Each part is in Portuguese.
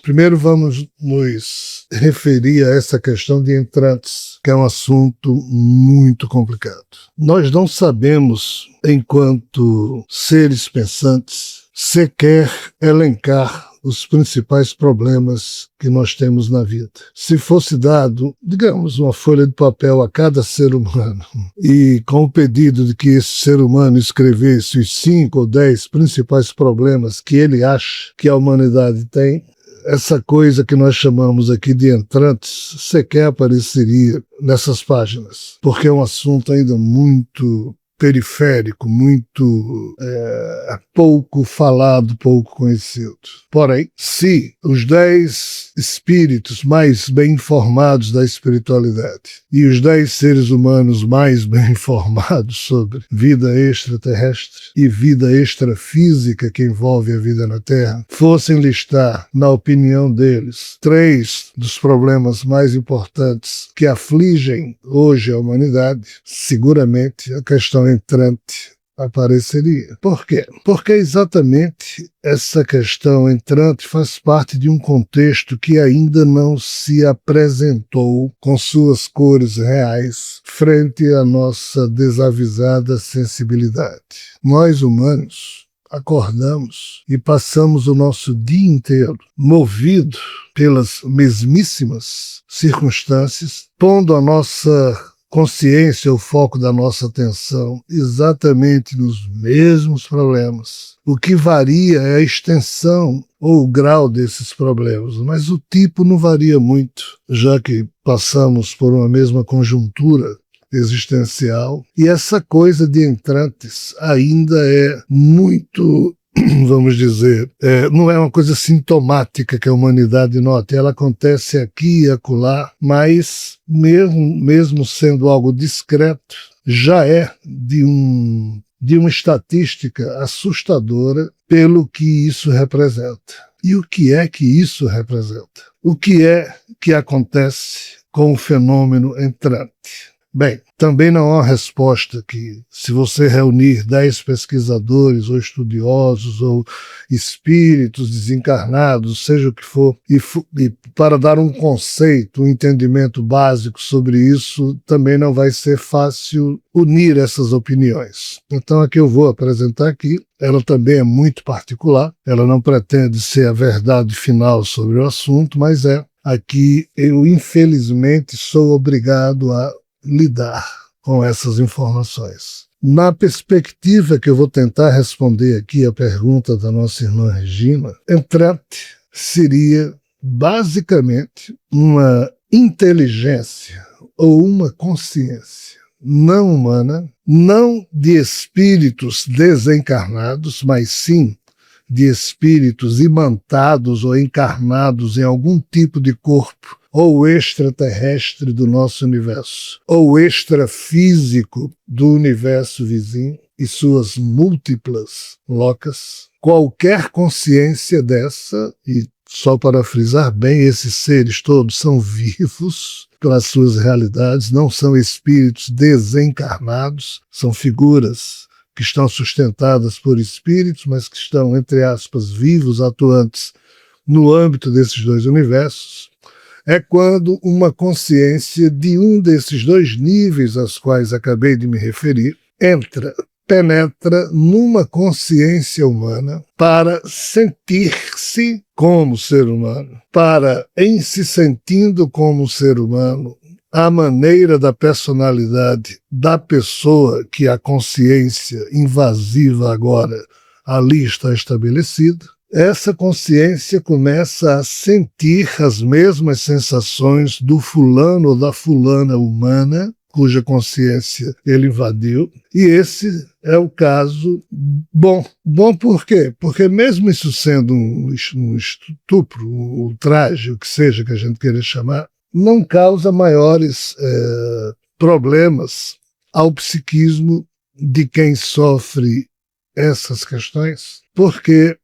Primeiro vamos nos referir a essa questão de entrantes, que é um assunto muito complicado. Nós não sabemos, enquanto seres pensantes, sequer elencar os principais problemas que nós temos na vida. Se fosse dado, digamos, uma folha de papel a cada ser humano e com o pedido de que esse ser humano escrevesse os 5 ou 10 principais problemas que ele acha que a humanidade tem, essa coisa que nós chamamos aqui de entrantes sequer apareceria nessas páginas, porque é um assunto ainda muito periférico, muito pouco falado, pouco conhecido. Porém, se os 10 espíritos mais bem informados da espiritualidade e os 10 seres humanos mais bem informados sobre vida extraterrestre e vida extrafísica que envolve a vida na Terra, fossem listar, na opinião deles, 3 dos problemas mais importantes que afligem hoje a humanidade, seguramente a questão entrante apareceria. Por quê? Porque exatamente essa questão entrante faz parte de um contexto que ainda não se apresentou com suas cores reais frente à nossa desavisada sensibilidade. Nós, humanos, acordamos e passamos o nosso dia inteiro movido pelas mesmíssimas circunstâncias, pondo a nossa consciência, o foco da nossa atenção, exatamente nos mesmos problemas. O que varia é a extensão ou o grau desses problemas, mas o tipo não varia muito, já que passamos por uma mesma conjuntura existencial, e essa coisa de entrantes ainda é muito, vamos dizer, não é uma coisa sintomática que a humanidade nota, ela acontece aqui e acolá, mas mesmo sendo algo discreto, já é de uma estatística assustadora pelo que isso representa. E o que é que isso representa? O que é que acontece com o fenômeno entrante? Bem, também não há uma resposta que, se você reunir 10 pesquisadores ou estudiosos ou espíritos desencarnados, seja o que for, e para dar um conceito, um entendimento básico sobre isso, também não vai ser fácil unir essas opiniões. Então a que eu vou apresentar aqui, ela também é muito particular, ela não pretende ser a verdade final sobre o assunto, mas aqui eu infelizmente sou obrigado a lidar com essas informações. Na perspectiva que eu vou tentar responder aqui a pergunta da nossa irmã Regina, entrante seria basicamente uma inteligência ou uma consciência não humana, não de espíritos desencarnados, mas sim de espíritos imantados ou encarnados em algum tipo de corpo ou extraterrestre do nosso universo, ou extrafísico do universo vizinho e suas múltiplas locas. Qualquer consciência dessa, e só para frisar bem, esses seres todos são vivos pelas suas realidades, não são espíritos desencarnados, são figuras que estão sustentadas por espíritos, mas que estão, entre aspas, vivos, atuantes no âmbito desses dois universos. É quando uma consciência de um desses dois níveis aos quais acabei de me referir penetra numa consciência humana para sentir-se como ser humano, para, em se sentindo como ser humano, a maneira da personalidade da pessoa que a consciência invasiva agora ali está estabelecida, essa consciência começa a sentir as mesmas sensações do fulano ou da fulana humana, cuja consciência ele invadiu, e esse é o caso bom. Bom por quê? Porque mesmo isso sendo um estupro, um ultraje, o que seja que a gente queira chamar, não causa maiores problemas ao psiquismo de quem sofre essas questões, porque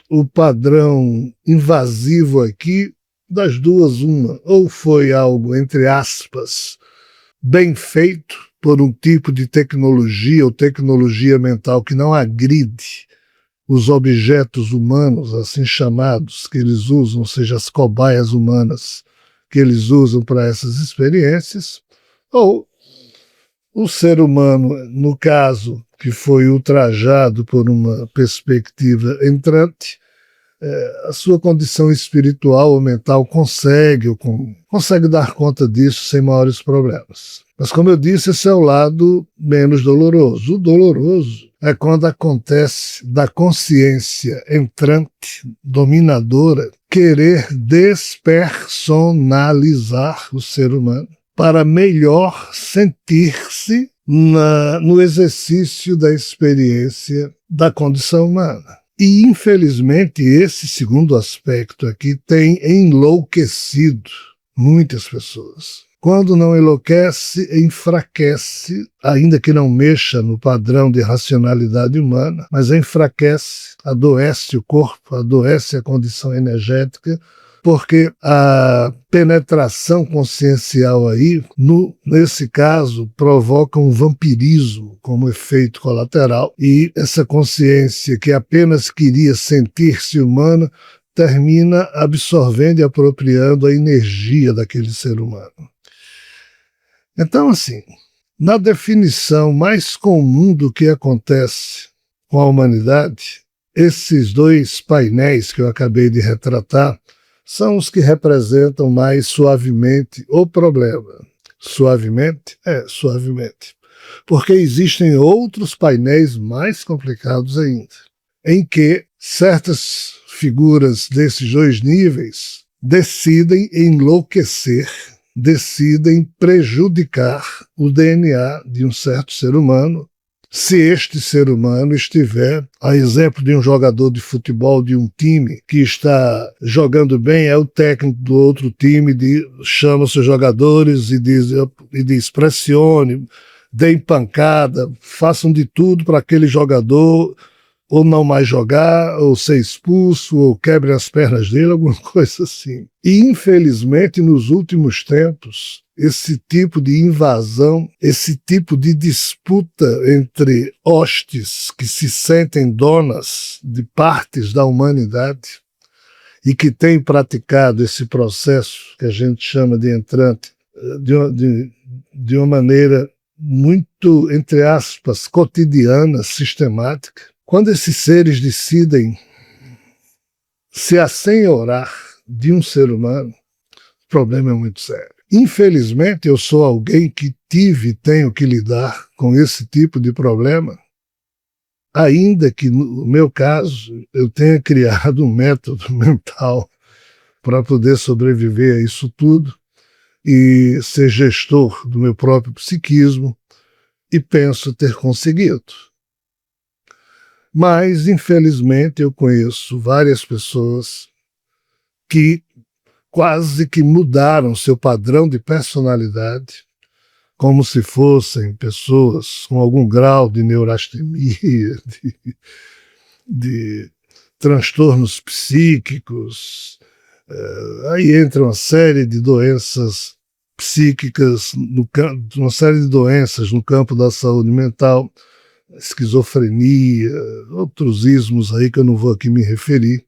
o padrão invasivo aqui, das duas, uma, ou foi algo, entre aspas, bem feito por um tipo de tecnologia ou tecnologia mental que não agride os objetos humanos, assim chamados, que eles usam, ou seja, as cobaias humanas que eles usam para essas experiências, ou o ser humano, no caso, que foi ultrajado por uma perspectiva entrante, a sua condição espiritual ou mental consegue dar conta disso sem maiores problemas. Mas, como eu disse, esse é o lado menos doloroso. O doloroso é quando acontece da consciência entrante, dominadora, querer despersonalizar o ser humano para melhor sentir-se no exercício da experiência da condição humana. E, infelizmente, esse segundo aspecto aqui tem enlouquecido muitas pessoas. Quando não enlouquece, enfraquece, ainda que não mexa no padrão de racionalidade humana, mas enfraquece, adoece o corpo, adoece a condição energética, porque a penetração consciencial aí, nesse caso, provoca um vampirismo como efeito colateral, e essa consciência que apenas queria sentir-se humana termina absorvendo e apropriando a energia daquele ser humano. Então, assim, na definição mais comum do que acontece com a humanidade, esses dois painéis que eu acabei de retratar são os que representam mais suavemente o problema. Suavemente? Suavemente. Porque existem outros painéis mais complicados ainda, em que certas figuras desses dois níveis decidem enlouquecer, decidem prejudicar o DNA de um certo ser humano, se este ser humano estiver, a exemplo de um jogador de futebol de um time que está jogando bem, é o técnico do outro time, chama seus jogadores e diz pressione, deem pancada, façam de tudo para aquele jogador ou não mais jogar, ou ser expulso, ou quebre as pernas dele, alguma coisa assim. E, infelizmente, nos últimos tempos, esse tipo de invasão, esse tipo de disputa entre hostes que se sentem donas de partes da humanidade e que têm praticado esse processo que a gente chama de entrante de uma maneira muito, entre aspas, cotidiana, sistemática. Quando esses seres decidem se assenhorar de um ser humano, o problema é muito sério. Infelizmente, eu sou alguém que tive e tenho que lidar com esse tipo de problema, ainda que, no meu caso, eu tenha criado um método mental para poder sobreviver a isso tudo e ser gestor do meu próprio psiquismo, e penso ter conseguido. Mas, infelizmente, eu conheço várias pessoas que quase que mudaram seu padrão de personalidade, como se fossem pessoas com algum grau de neurastemia, de transtornos psíquicos. Aí entra uma série de doenças psíquicas, uma série de doenças no campo da saúde mental, esquizofrenia, outros ismos aí que eu não vou aqui me referir.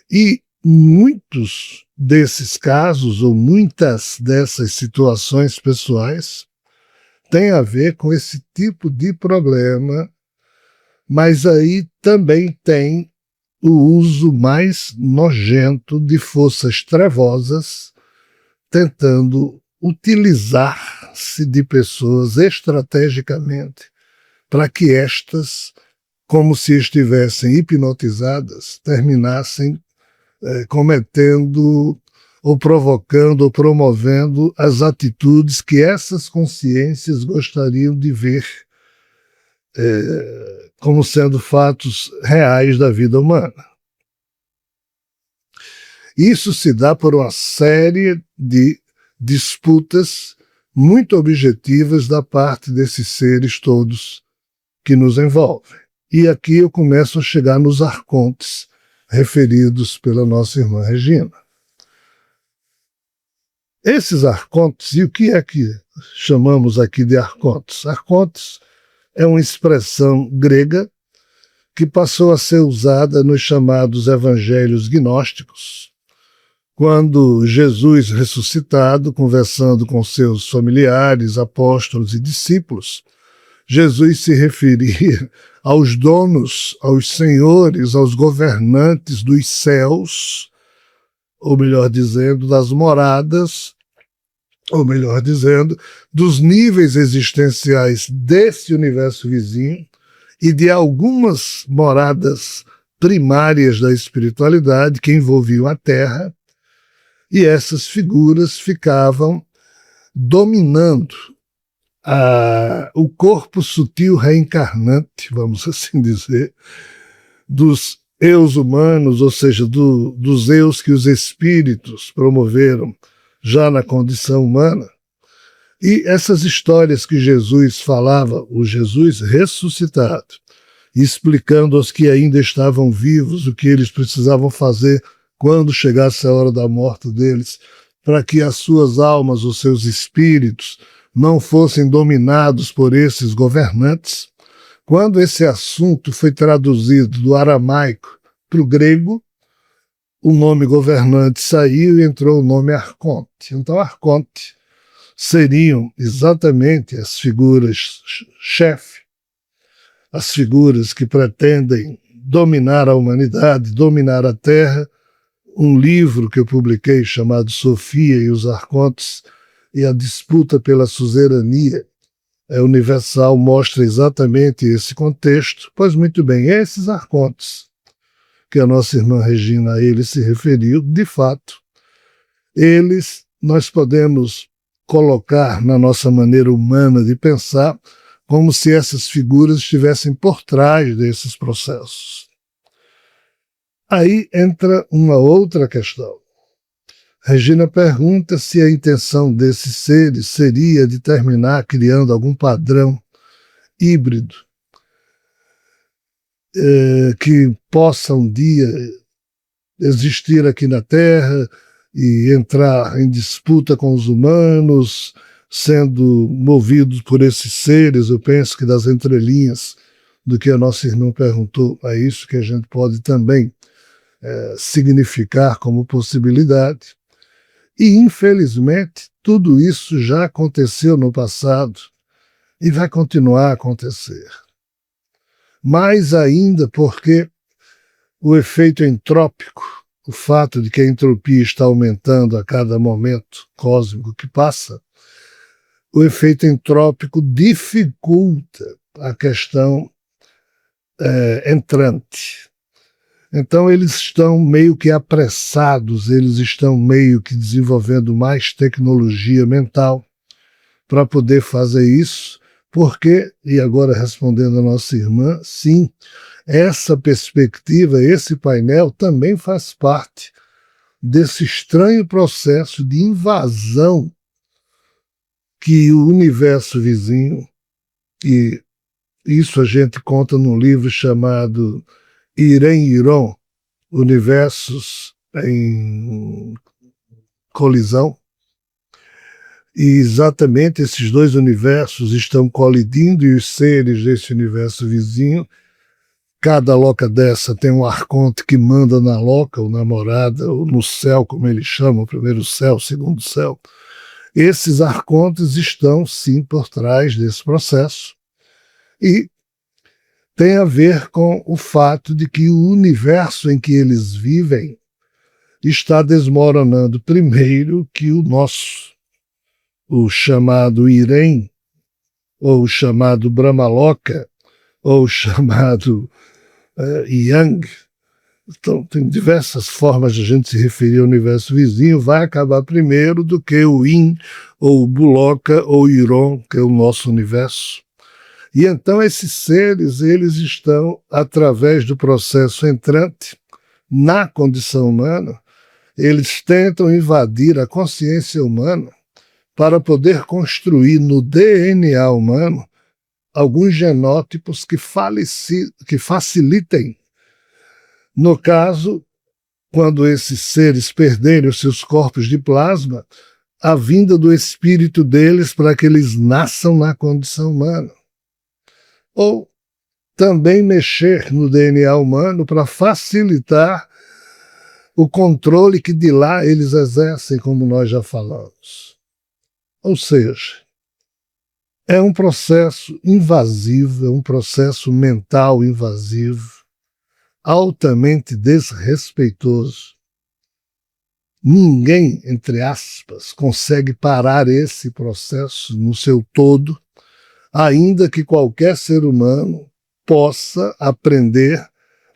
E muitos desses casos, ou muitas dessas situações pessoais, têm a ver com esse tipo de problema, mas aí também tem o uso mais nojento de forças trevosas, tentando utilizar-se de pessoas estrategicamente para que estas, como se estivessem hipnotizadas, terminassem cometendo ou provocando ou promovendo as atitudes que essas consciências gostariam de ver como sendo fatos reais da vida humana. Isso se dá por uma série de disputas muito objetivas da parte desses seres todos que nos envolvem. E aqui eu começo a chegar nos arcontes referidos pela nossa irmã Regina. Esses arcontes, e o que é que chamamos aqui de arcontes? Arcontes é uma expressão grega que passou a ser usada nos chamados evangelhos gnósticos, quando Jesus ressuscitado, conversando com seus familiares, apóstolos e discípulos, Jesus se referia aos donos, aos senhores, aos governantes dos céus, ou melhor dizendo, das moradas, ou melhor dizendo, dos níveis existenciais desse universo vizinho e de algumas moradas primárias da espiritualidade que envolviam a Terra, e essas figuras ficavam dominando o corpo sutil reencarnante, vamos assim dizer, dos eus humanos, ou seja, dos eus que os espíritos promoveram já na condição humana. E essas histórias que Jesus falava, o Jesus ressuscitado, explicando aos que ainda estavam vivos o que eles precisavam fazer quando chegasse a hora da morte deles, para que as suas almas, os seus espíritos, não fossem dominados por esses governantes. Quando esse assunto foi traduzido do aramaico para o grego, o nome governante saiu e entrou o nome arconte. Então, arconte seriam exatamente as figuras chefe, as figuras que pretendem dominar a humanidade, dominar a Terra. Um livro que eu publiquei chamado Sofia e os Arcontes e a disputa pela suzerania universal mostra exatamente esse contexto. Pois muito bem, esses arcontes que a nossa irmã Regina a eles se referiu, de fato, eles nós podemos colocar na nossa maneira humana de pensar como se essas figuras estivessem por trás desses processos. Aí entra uma outra questão. Regina pergunta se a intenção desses seres seria de terminar criando algum padrão híbrido que possa um dia existir aqui na Terra e entrar em disputa com os humanos, sendo movidos por esses seres. Eu penso que das entrelinhas do que a nossa irmã perguntou, é isso que a gente pode também significar como possibilidade. E, infelizmente, tudo isso já aconteceu no passado e vai continuar a acontecer. Mais ainda porque o efeito entrópico, o fato de que a entropia está aumentando a cada momento cósmico que passa, o efeito entrópico dificulta a questão entrante. Então eles estão meio que apressados, eles estão meio que desenvolvendo mais tecnologia mental para poder fazer isso, porque, e agora respondendo a nossa irmã, sim, essa perspectiva, esse painel também faz parte desse estranho processo de invasão que o universo vizinho, e isso a gente conta num livro chamado Irem-Iron, Universos em Colisão, e exatamente esses dois universos estão colidindo e os seres desse universo vizinho, cada loca dessa tem um arconte que manda na loca, ou na morada, ou no céu, como eles chamam, o primeiro céu, o segundo céu. Esses arcontes estão, sim, por trás desse processo e tem a ver com o fato de que o universo em que eles vivem está desmoronando primeiro que o nosso, o chamado Irem, ou o chamado Brahmaloka, ou o chamado Yang. Então, tem diversas formas de a gente se referir ao universo vizinho, vai acabar primeiro do que o Yin, ou o Buloka, ou o Iron, que é o nosso universo. E então esses seres, eles estão, através do processo entrante, na condição humana, eles tentam invadir a consciência humana para poder construir no DNA humano alguns genótipos que facilitem, no caso, quando esses seres perderem os seus corpos de plasma, a vinda do espírito deles para que eles nasçam na condição humana. Ou também mexer no DNA humano para facilitar o controle que de lá eles exercem, como nós já falamos. Ou seja, é um processo invasivo, é um processo mental invasivo, altamente desrespeitoso. Ninguém, entre aspas, consegue parar esse processo no seu todo, ainda que qualquer ser humano possa aprender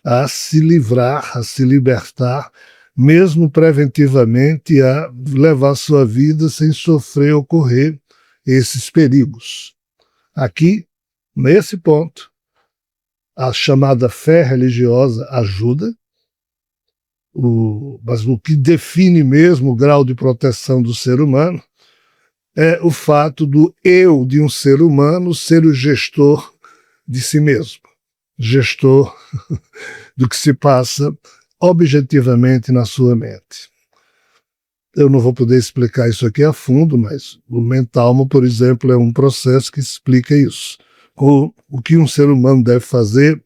a se livrar, a se libertar, mesmo preventivamente, a levar sua vida sem sofrer ou correr esses perigos. Aqui, nesse ponto, a chamada fé religiosa ajuda, mas o que define mesmo o grau de proteção do ser humano é o fato do eu de um ser humano ser o gestor de si mesmo, gestor do que se passa objetivamente na sua mente. Eu não vou poder explicar isso aqui a fundo, mas o Mentalmo, por exemplo, é um processo que explica isso. O que um ser humano deve fazer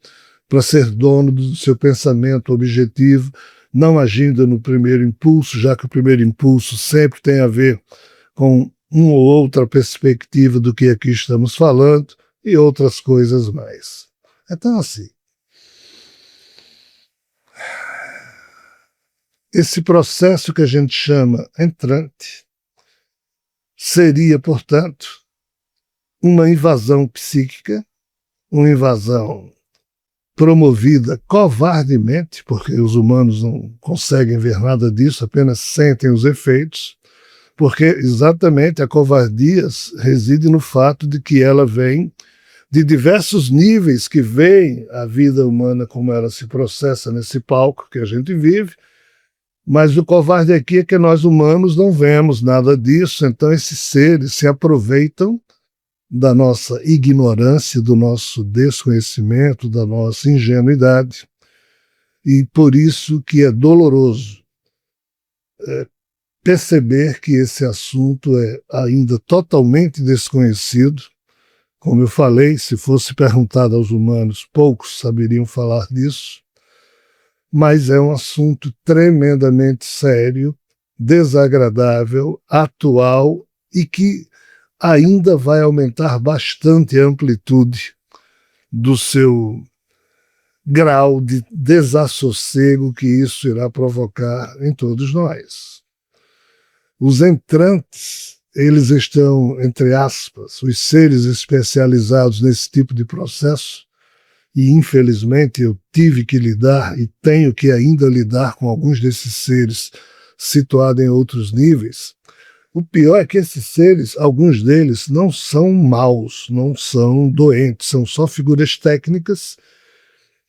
para ser dono do seu pensamento objetivo, não agindo no primeiro impulso, já que o primeiro impulso sempre tem a ver com uma ou outra perspectiva do que aqui estamos falando e outras coisas mais. Então, assim, esse processo que a gente chama entrante seria, portanto, uma invasão psíquica, uma invasão promovida covardemente, porque os humanos não conseguem ver nada disso, apenas sentem os efeitos, porque exatamente a covardia reside no fato de que ela vem de diversos níveis que veem a vida humana como ela se processa nesse palco que a gente vive, mas o covarde aqui é que nós humanos não vemos nada disso, então esses seres se aproveitam da nossa ignorância, do nosso desconhecimento, da nossa ingenuidade, e por isso que é doloroso perceber que esse assunto é ainda totalmente desconhecido. Como eu falei, se fosse perguntado aos humanos, poucos saberiam falar disso, mas é um assunto tremendamente sério, desagradável, atual e que ainda vai aumentar bastante a amplitude do seu grau de desassossego que isso irá provocar em todos nós. Os entrantes, eles estão, entre aspas, os seres especializados nesse tipo de processo, e infelizmente eu tive que lidar e tenho que ainda lidar com alguns desses seres situados em outros níveis. O pior é que esses seres, alguns deles, não são maus, não são doentes, são só figuras técnicas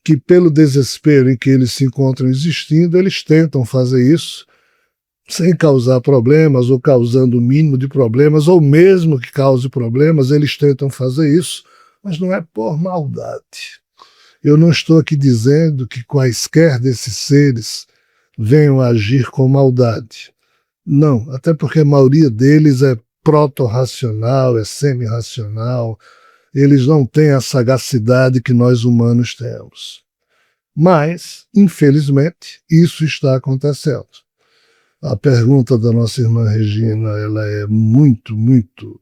que, pelo desespero em que eles se encontram existindo, eles tentam fazer isso sem causar problemas ou causando o mínimo de problemas, ou mesmo que cause problemas, eles tentam fazer isso, mas não é por maldade. Eu não estou aqui dizendo que quaisquer desses seres venham a agir com maldade. Não, até porque a maioria deles é proto-racional, é semi-racional, eles não têm a sagacidade que nós humanos temos. Mas, infelizmente, isso está acontecendo. A pergunta da nossa irmã Regina, ela é muito, muito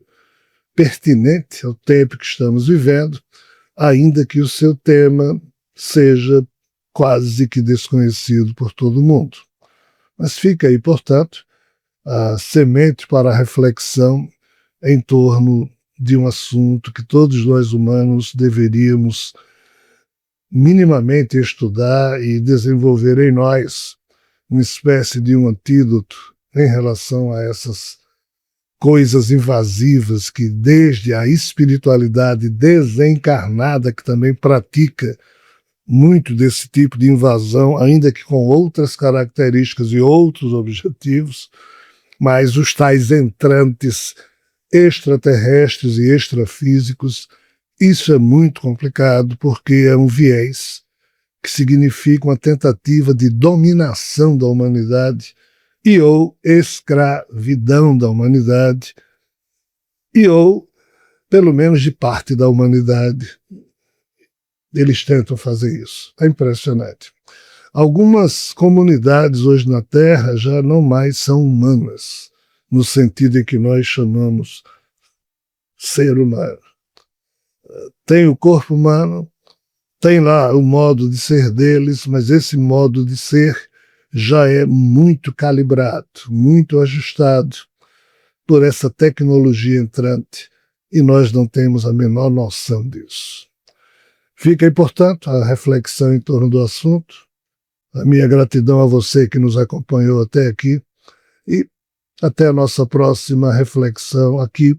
pertinente ao tempo que estamos vivendo, ainda que o seu tema seja quase que desconhecido por todo mundo. Mas fica aí, portanto, a semente para a reflexão em torno de um assunto que todos nós humanos deveríamos minimamente estudar e desenvolver em nós uma espécie de um antídoto em relação a essas coisas invasivas que, desde a espiritualidade desencarnada, que também pratica muito desse tipo de invasão, ainda que com outras características e outros objetivos, mas os tais entrantes extraterrestres e extrafísicos, isso é muito complicado porque é um viés que significa uma tentativa de dominação da humanidade e ou escravidão da humanidade e ou, pelo menos de parte da humanidade, eles tentam fazer isso. É impressionante. Algumas comunidades hoje na Terra já não mais são humanas, no sentido em que nós chamamos ser humano. Tem o corpo humano, tem lá o modo de ser deles, mas esse modo de ser já é muito calibrado, muito ajustado por essa tecnologia entrante e nós não temos a menor noção disso. Fica aí, portanto, a reflexão em torno do assunto. A minha gratidão a você que nos acompanhou até aqui e até a nossa próxima reflexão aqui